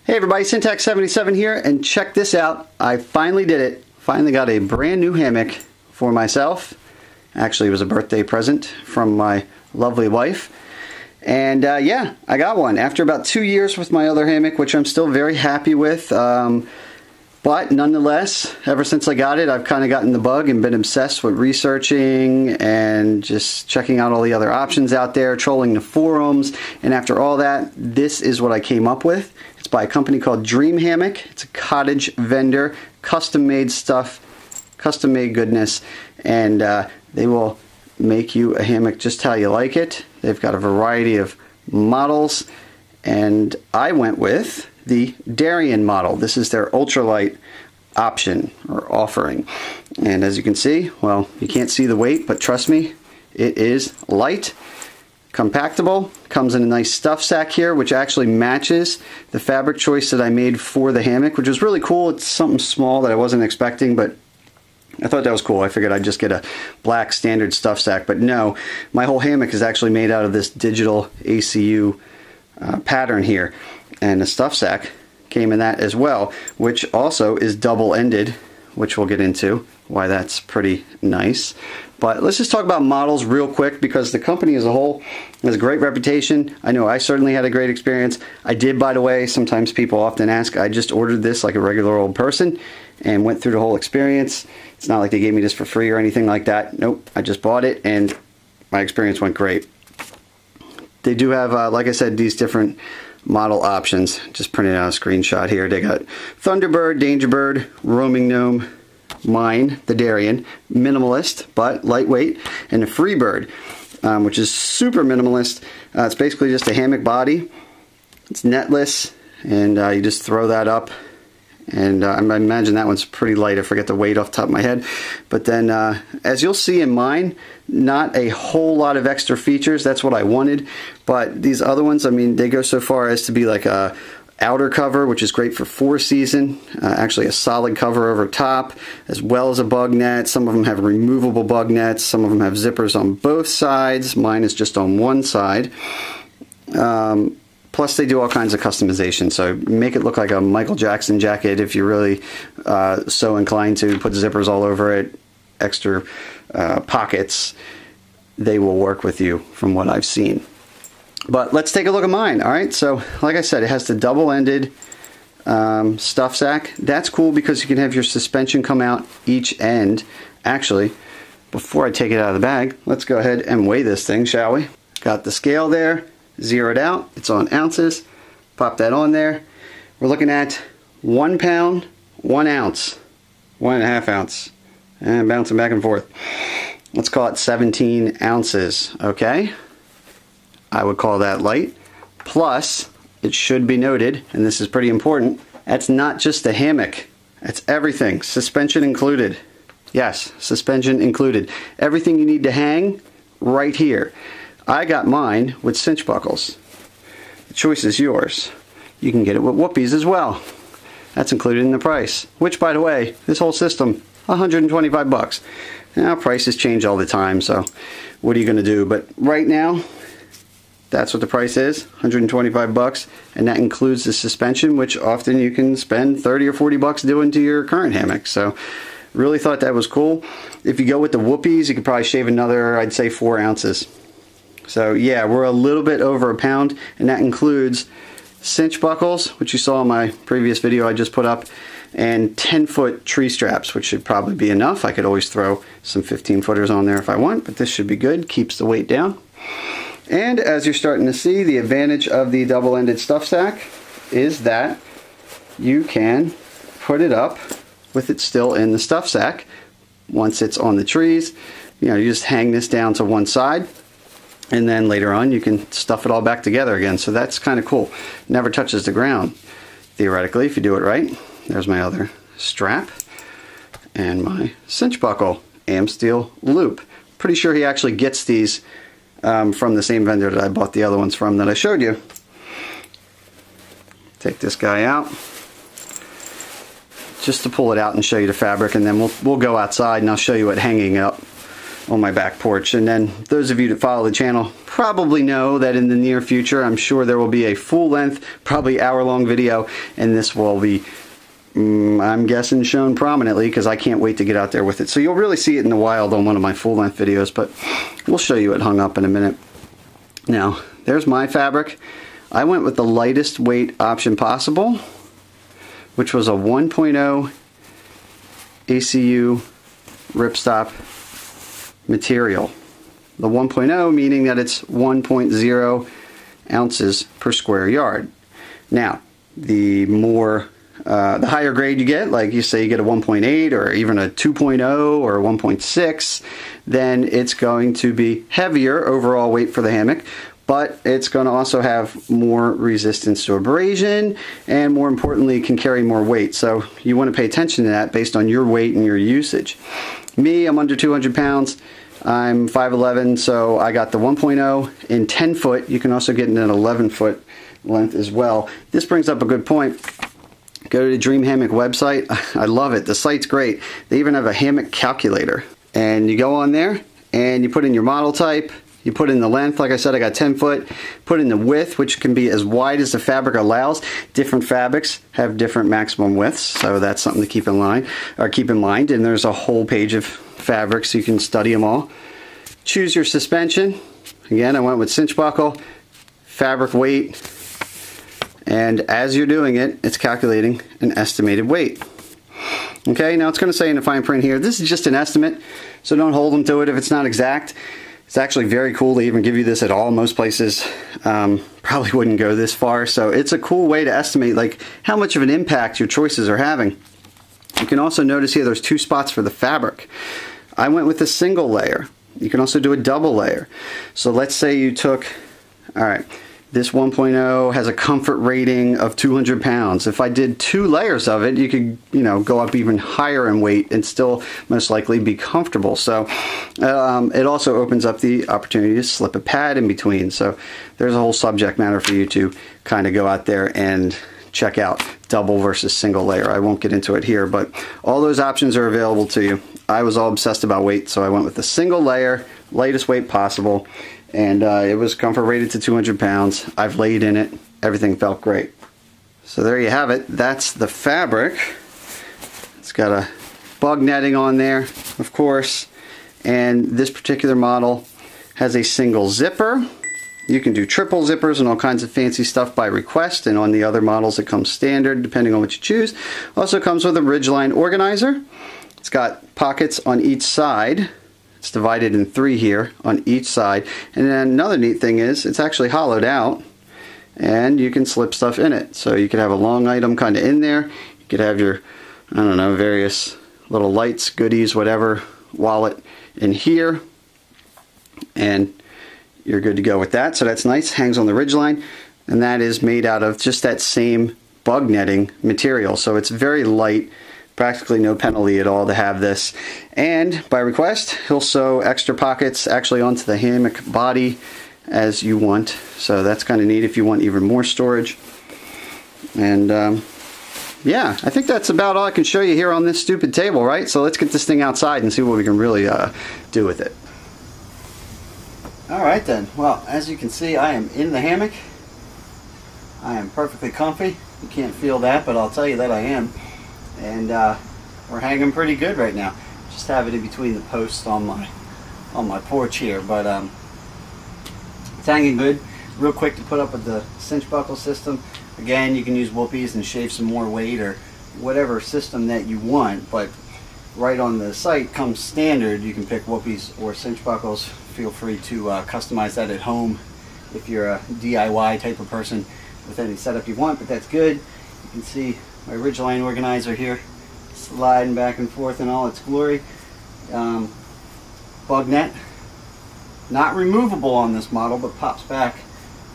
Hey everybody, Syntax77 here, and check this out. I finally did it. Finally got a brand new hammock for myself. Actually, it was a birthday present from my lovely wife. And yeah, I got one after about 2 years with my other hammock, which I'm still very happy with. But nonetheless, ever since I got it, I've kind of gotten the bug and been obsessed with researching and just checking out all the other options out there, trolling the forums. And after all that, this is what I came up with. It's by a company called Dream Hammock. It's a cottage vendor, custom-made stuff, custom-made goodness, and they will make you a hammock just how you like it. They've got a variety of models, and I went with the Darien model. This is their ultralight option or offering. And as you can see, well, you can't see the weight, but trust me, it is light, compactable, comes in a nice stuff sack here, which actually matches the fabric choice that I made for the hammock, which was really cool. It's something small that I wasn't expecting, but I thought that was cool. I figured I'd just get a black standard stuff sack, but no, my whole hammock is actually made out of this digital ACU pattern here. And the stuff sack came in that as well, which also is double-ended, which we'll get into why that's pretty nice. But let's just talk about models real quick, because the company as a whole has a great reputation. I know I certainly had a great experience. I did, by the way, sometimes people often ask, I just ordered this like a regular old person and went through the whole experience. It's not like they gave me this for free or anything like that. Nope, I just bought it and my experience went great. They do have, like I said, these different model options. Just printed out a screenshot here. They got Thunderbird, Dangerbird, Roaming Gnome, mine, the Darien, minimalist but lightweight, and the Freebird, which is super minimalist. It's basically just a hammock body. It's netless, and you just throw that up. And I imagine that one's pretty light. I forget the weight off the top of my head. But then, as you'll see in mine, not a whole lot of extra features. That's what I wanted. But these other ones, I mean, they go so far as to be like a outer cover, which is great for 4-season. Actually a solid cover over top, as well as a bug net. Some of them have removable bug nets. Some of them have zippers on both sides. Mine is just on one side. Plus they do all kinds of customization, so make it look like a Michael Jackson jacket if you're really so inclined to. Put zippers all over it, extra pockets. They will work with you from what I've seen. But let's take a look at mine. Alright, so like I said, it has the double-ended stuff sack. That's cool because you can have your suspension come out each end. Actually, before I take it out of the bag, let's go ahead and weigh this thing, shall we? Got the scale there. Zeroed out, it's on ounces. Pop that on there. We're looking at 1 pound, 1 ounce, 1.5 ounce, and bouncing back and forth. Let's call it 17 ounces, okay? I would call that light. Plus, it should be noted, and this is pretty important, that's not just a hammock, that's everything, suspension included. Yes, suspension included. Everything you need to hang right here. I got mine with cinch buckles. The choice is yours. You can get it with whoopies as well. That's included in the price. Which, by the way, this whole system, 125 bucks. Now, prices change all the time, so what are you going to do? But right now, that's what the price is, 125 bucks, and that includes the suspension, which often you can spend 30 or 40 bucks doing to your current hammock. So, really thought that was cool. If you go with the whoopies, you could probably shave another, I'd say, 4 ounces. So yeah, we're a little bit over a pound, and that includes cinch buckles, which you saw in my previous video I just put up, and 10-foot tree straps, which should probably be enough. I could always throw some 15-footers on there if I want, but this should be good, keeps the weight down. And as you're starting to see, the advantage of the double-ended stuff sack is that you can put it up with it still in the stuff sack. Once it's on the trees, you know, you just hang this down to one side, and then later on you can stuff it all back together again. So that's kind of cool. Never touches the ground, theoretically, if you do it right. There's my other strap and my cinch buckle, Amsteel loop. Pretty sure he actually gets these from the same vendor that I bought the other ones from that I showed you. Take this guy out just to pull it out and show you the fabric, and then we'll go outside and I'll show you what hanging up on my back porch. And then those of you that follow the channel probably know that in the near future, I'm sure there will be a full length, probably hour-long video, and this will be, I'm guessing, shown prominently because I can't wait to get out there with it. So you'll really see it in the wild on one of my full-length videos, but we'll show you it hung up in a minute. Now, there's my fabric. I went with the lightest weight option possible, which was a 1.0 ACU ripstop material. The 1.0 meaning that it's 1.0 ounces per square yard. Now, the higher grade you get, like you say you get a 1.8 or even a 2.0 or a 1.6, then it's going to be heavier overall weight for the hammock, but it's going to also have more resistance to abrasion, and more importantly can carry more weight. So you want to pay attention to that based on your weight and your usage. Me, I'm under 200 pounds. I'm 5'11", so I got the 1.0 in 10 foot. You can also get in an 11 foot length as well. This brings up a good point. Go to the Dream Hammock website. I love it. The site's great. They even have a hammock calculator. And you go on there and you put in your model type. You put in the length, like I said, I got 10 foot. Put in the width, which can be as wide as the fabric allows. Different fabrics have different maximum widths, so that's something to keep in mind. And there's a whole page of fabrics, so you can study them all. Choose your suspension. Again, I went with cinch buckle, fabric weight, and as you're doing it, it's calculating an estimated weight. Okay, now it's going to say in the fine print here, this is just an estimate, so don't hold them to it if it's not exact. It's actually very cool to even give you this at all. Most places probably wouldn't go this far, so it's a cool way to estimate like how much of an impact your choices are having. You can also notice here there's two spots for the fabric. I went with a single layer. You can also do a double layer. So let's say you took, all right, this 1.0 has a comfort rating of 200 pounds. If I did 2 layers of it, you could, go up even higher in weight and still most likely be comfortable. So it also opens up the opportunity to slip a pad in between. So there's a whole subject matter for you to kind of go out there and check out double versus single layer. I won't get into it here, but all those options are available to you. I was all obsessed about weight, so I went with the single layer, lightest weight possible. And it was comfort rated to 200 pounds. I've laid in it. Everything felt great. So there you have it. That's the fabric. It's got a bug netting on there, of course. And this particular model has a single zipper. You can do triple zippers and all kinds of fancy stuff by request. And on the other models it comes standard depending on what you choose. Also comes with a Ridgeline Organizer. It's got pockets on each side. It's divided in 3 here on each side. And then another neat thing is it's actually hollowed out and you can slip stuff in it. So you could have a long item kind of in there. You could have your, I don't know, various little lights, goodies, whatever, wallet in here. And you're good to go with that. So that's nice. Hangs on the Ridgeline. And that is made out of just that same bug netting material. So it's very light. Practically no penalty at all to have this. And by request, he'll sew extra pockets actually onto the hammock body as you want. So that's kind of neat if you want even more storage. And yeah, I think that's about all I can show you here on this stupid table, right? So let's get this thing outside and see what we can really do with it. Alright then, well, as you can see, I am in the hammock. I am perfectly comfy. You can't feel that, but I'll tell you that I am. And we're hanging pretty good right now. Just have it in between the posts on my porch here, but it's hanging good. Real quick to put up with the cinch buckle system. Again, you can use whoopies and shave some more weight or whatever system that you want, but right on the site comes standard. You can pick whoopies or cinch buckles. Feel free to customize that at home if you're a DIY type of person with any setup you want, but that's good. You can see my Ridgeline Organizer here sliding back and forth in all its glory. Bug net, not removable on this model, but pops back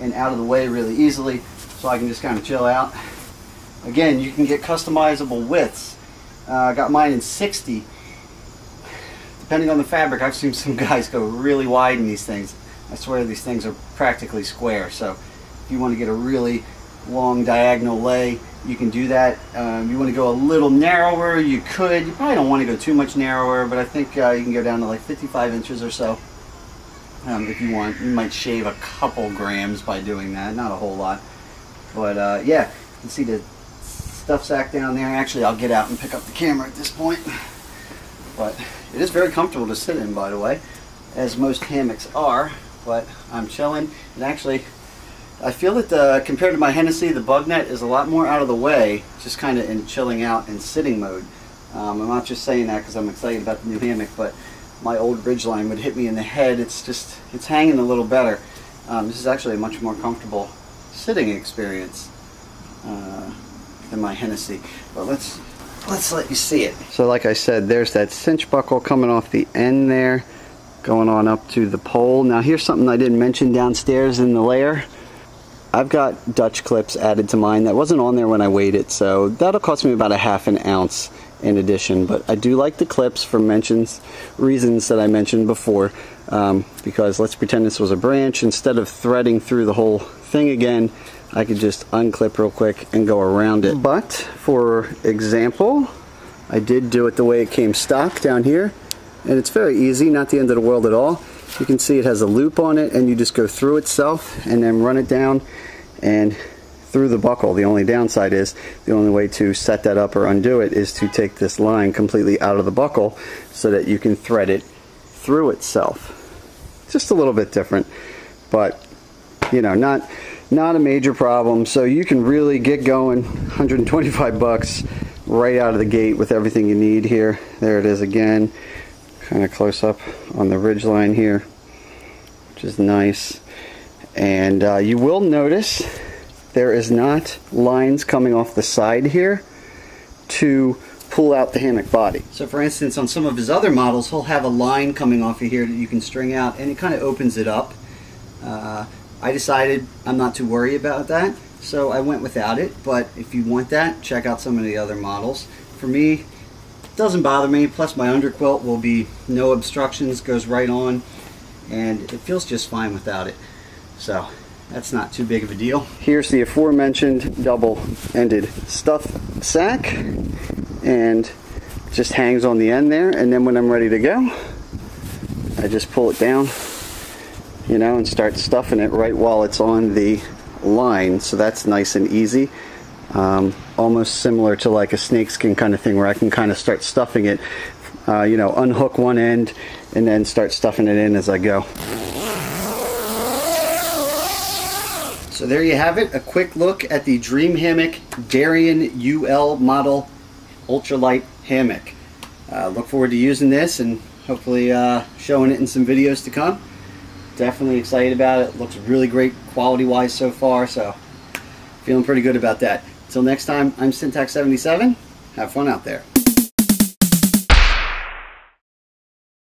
and out of the way really easily, so I can just kind of chill out. Again, you can get customizable widths. I got mine in 60. Depending on the fabric, I've seen some guys go really wide in these things. I swear these things are practically square, so if you want to get a really long diagonal lay, you can do that. You want to go a little narrower, you could. You probably don't want to go too much narrower, but I think you can go down to like 55 inches or so if you want. You might shave a couple grams by doing that, not a whole lot. But yeah, you can see the stuff sack down there. Actually, I'll get out and pick up the camera at this point. But it is very comfortable to sit in, by the way, as most hammocks are. But I'm chilling, and actually I feel that compared to my Hennessy, the bug net is a lot more out of the way, just kind of in chilling out and sitting mode. I'm not just saying that because I'm excited about the new hammock, but my old Ridgeline would hit me in the head. It's hanging a little better. This is actually a much more comfortable sitting experience than my Hennessy. But let's let you see it. So like I said, there's that cinch buckle coming off the end there, going on up to the pole. Now here's something I didn't mention downstairs in the layer. I've got Dutch clips added to mine. That wasn't on there when I weighed it, so that'll cost me about a ½ an ounce in addition. But I do like the clips for reasons that I mentioned before, because let's pretend this was a branch. Instead of threading through the whole thing again, I could just unclip real quick and go around it. But for example, I did do it the way it came stock down here, and it's very easy, not the end of the world at all. You can see it has a loop on it, and you just go through itself and then run it down and through the buckle. The only downside is, the only way to set that up or undo it is to take this line completely out of the buckle so that you can thread it through itself. Just a little bit different, but you know, not a major problem. So you can really get going, 125 bucks right out of the gate with everything you need here. There it is again, kind of close up on the Ridgeline here, which is nice. And you will notice there is not lines coming off the side here to pull out the hammock body. So for instance, on some of his other models, he'll have a line coming off of here that you can string out, and it kind of opens it up. I decided I'm not too worried about that, so I went without it. But if you want that, check out some of the other models. For me, it doesn't bother me. Plus my underquilt will be no obstructions, goes right on, and it feels just fine without it. So that's not too big of a deal. Here's the aforementioned double-ended stuff sack, and it just hangs on the end there, and then when I'm ready to go, I just pull it down, you know, and start stuffing it right while it's on the line. So that's nice and easy. Almost similar to like a snakeskin kind of thing, where I can kind of start stuffing it, you know, unhook one end and then start stuffing it in as I go. So there you have it, a quick look at the Dream Hammock Darien UL model ultralight hammock. Look forward to using this and hopefully showing it in some videos to come. Definitely excited about it. Looks really great quality wise so far, so feeling pretty good about that. Until next time, I'm Syntax77. Have fun out there.